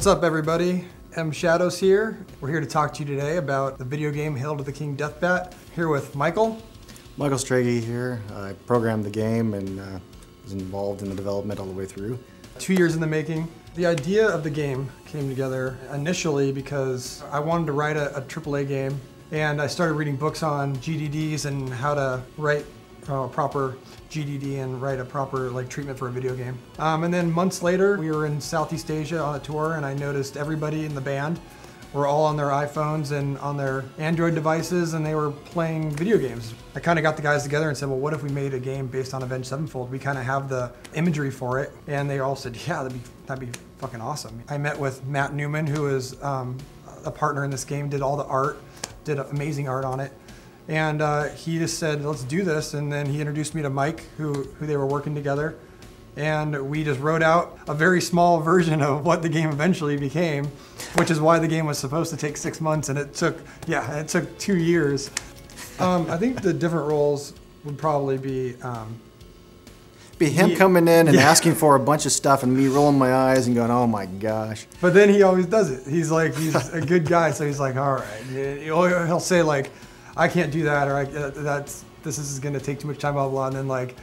What's up, everybody? M Shadows here. We're here to talk to you today about the video game Hail to the King Deathbat. Here with Michael. Michael Strage here. I programmed the game and was involved in the development all the way through. 2 years in the making. The idea of the game came together initially because I wanted to write a AAA game, and I started reading books on GDDs and how to write a proper GDD and write a proper treatment for a video game. And then months later, we were in Southeast Asia on a tour, and I noticed everybody in the band were all on their iPhones and on their Android devices, and they were playing video games. I kind of got the guys together and said, well, what if we made a game based on Avenged Sevenfold? We kind of have the imagery for it. And they all said, yeah, that'd be fucking awesome. I met with Matt Newman, who is a partner in this game, did all the art, did amazing art on it. And he just said, let's do this. And then he introduced me to Mike, who they were working together. And we just wrote out a very small version of what the game eventually became, which is why the game was supposed to take 6 months, and it took 2 years. I think the different roles would probably be him coming in and asking for a bunch of stuff and me rolling my eyes and going, oh my gosh. But then he always does it. He's a good guy, so he's like, all right. He'll say I can't do that, or this is going to take too much time, blah, blah, and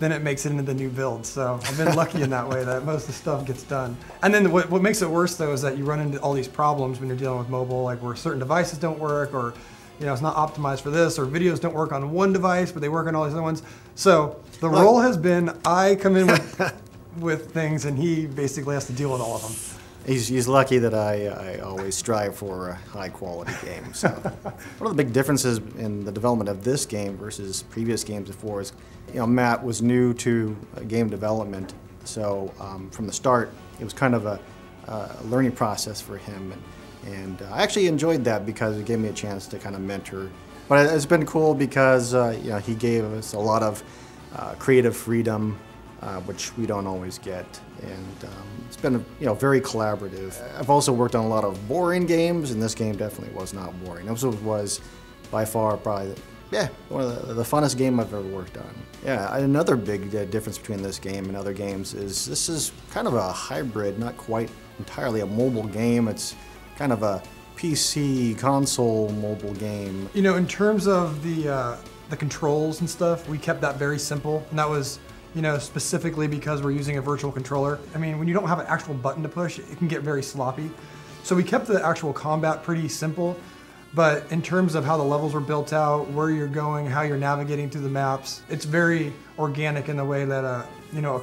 then it makes it into the new build. So I've been lucky in that way that most of the stuff gets done. And then what makes it worse, though, is that you run into all these problems when you're dealing with mobile, like where certain devices don't work, or it's not optimized for this, or videos don't work on one device, but they work on all these other ones. So the role has been I come in with things, and he basically has to deal with all of them. He's lucky that I always strive for a high-quality game. So one of the big differences in the development of this game versus previous games before is, Matt was new to game development, so from the start, it was kind of a learning process for him, and I actually enjoyed that because it gave me a chance to kind of mentor. But it's been cool because he gave us a lot of creative freedom, which we don't always get, and it's been very collaborative. I've also worked on a lot of boring games, and this game definitely was not boring. This was by far probably one of the funnest game I've ever worked on. Yeah, another big difference between this game and other games is this is kind of a hybrid, not quite entirely a mobile game. It's kind of a PC console mobile game. In terms of the controls and stuff, we kept that very simple, and that was specifically because we're using a virtual controller. I mean, when you don't have an actual button to push, it can get very sloppy. So we kept the actual combat pretty simple, but in terms of how the levels were built out, where you're going, how you're navigating through the maps, it's very organic in the way that a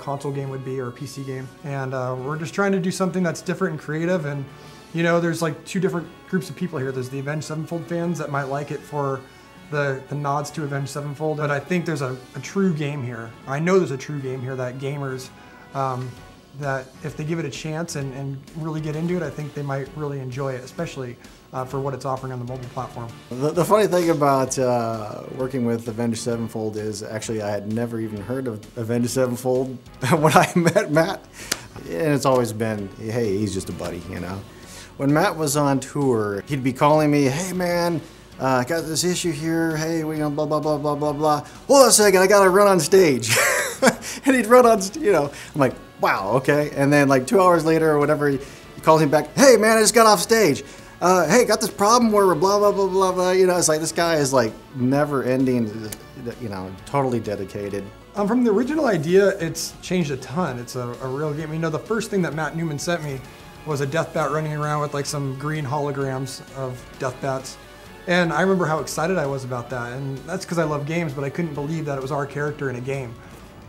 console game would be, or a PC game. And we're just trying to do something that's different and creative. And there's two different groups of people here. There's the Avenged Sevenfold fans that might like it for the nods to Avenged Sevenfold, but I think there's a true game here. I know there's a true game here that gamers, that if they give it a chance and really get into it, I think they might really enjoy it, especially for what it's offering on the mobile platform. The funny thing about working with Avenged Sevenfold is actually I had never even heard of Avenged Sevenfold when I met Matt, and it's always been, hey, he's just a buddy, When Matt was on tour, he'd be calling me, hey man, I got this issue here, hey, blah, blah, blah, blah, blah, blah. Hold on a second, I gotta run on stage. And he'd run on, I'm like, wow, okay. And then 2 hours later or whatever, he calls me back, hey man, I just got off stage. Hey, got this problem where we're blah, blah, blah, blah, blah. It's like this guy is never ending, totally dedicated. From the original idea, it's changed a ton. It's a real game. The first thing that Matt Newman sent me was a Deathbat running around with some green holograms of Deathbats. And I remember how excited I was about that, and that's because I love games, but I couldn't believe that it was our character in a game.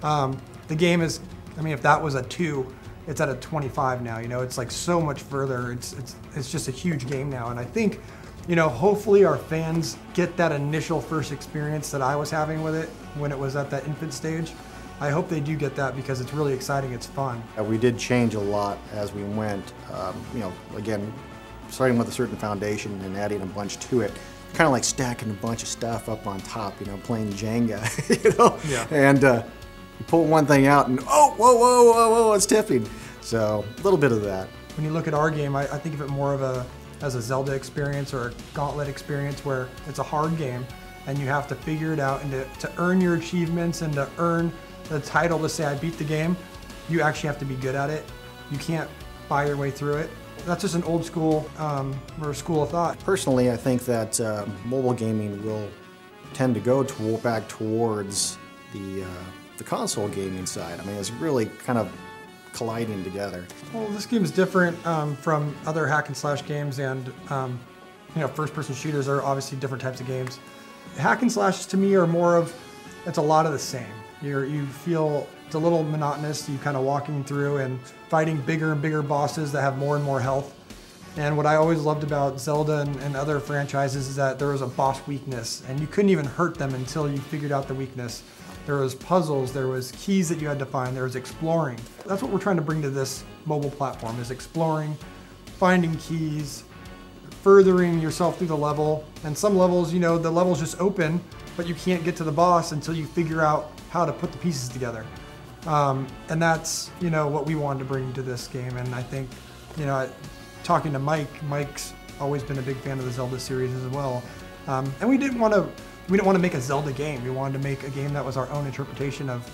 The game is, if that was a 2, it's at a 25 now, it's so much further. It's just a huge game now, and I think, hopefully our fans get that initial first experience that I was having with it when it was at that infant stage. I hope they do get that because it's really exciting, it's fun. We did change a lot as we went, again, starting with a certain foundation and adding a bunch to it, kind of like stacking a bunch of stuff up on top, playing Jenga, Yeah. And you pull one thing out and, oh, whoa, whoa, whoa, whoa, it's tipping. So a little bit of that. When you look at our game, I think of it more of as a Zelda experience or a Gauntlet experience where it's a hard game and you have to figure it out, and to earn your achievements and to earn the title to say I beat the game, you actually have to be good at it. You can't buy your way through it. That's just an old school or school of thought. Personally, I think that mobile gaming will tend to go back towards the console gaming side. I mean, it's really kind of colliding together. Well, this game is different from other hack and slash games, and first-person shooters are obviously different types of games. Hack and slashes to me are more of, it's a lot of the same. You feel it's a little monotonous. You kind of walking through and fighting bigger and bigger bosses that have more and more health. And what I always loved about Zelda and other franchises is that there was a boss weakness, and you couldn't even hurt them until you figured out the weakness. There was puzzles, there was keys that you had to find, there was exploring. That's what we're trying to bring to this mobile platform, is exploring, finding keys, furthering yourself through the level. And some levels, the level's just open, but you can't get to the boss until you figure out how to put the pieces together. And that's, what we wanted to bring to this game. And I think, talking to Mike's always been a big fan of the Zelda series as well. And we didn't want to make a Zelda game. We wanted to make a game that was our own interpretation of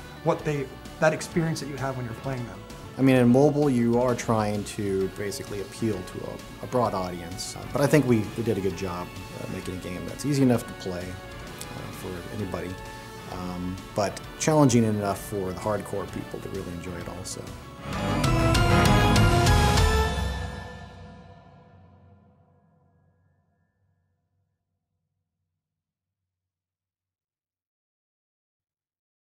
that experience that you have when you're playing them. I mean, in mobile, you are trying to basically appeal to a broad audience. But I think we did a good job making a game that's easy enough to play for anybody, but challenging enough for the hardcore people to really enjoy it also.